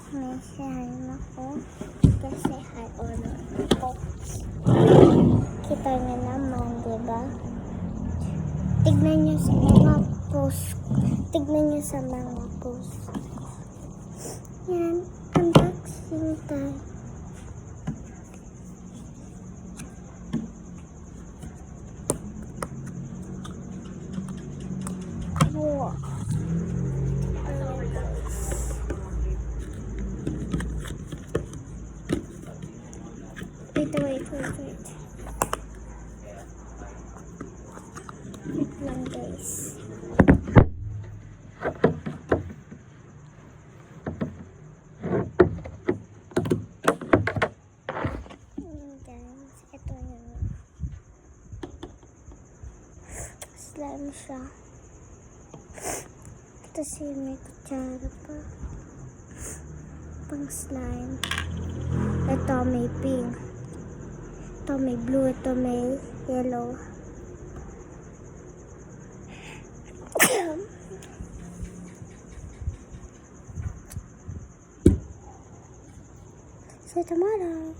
May slime ako. Kasi high honor ako. Kita niyo naman, diba? Tignan niyo sa mga post. Tignan niyo sa mga post. Yan. Unboxing time. Wow. Wait. Wait lang, guys. Guys, ito yun. Slime siya. Kasi may kutsara pa. Pang slime. Ito may pink. Ito may blue. Ito may yellow. See you tomorrow.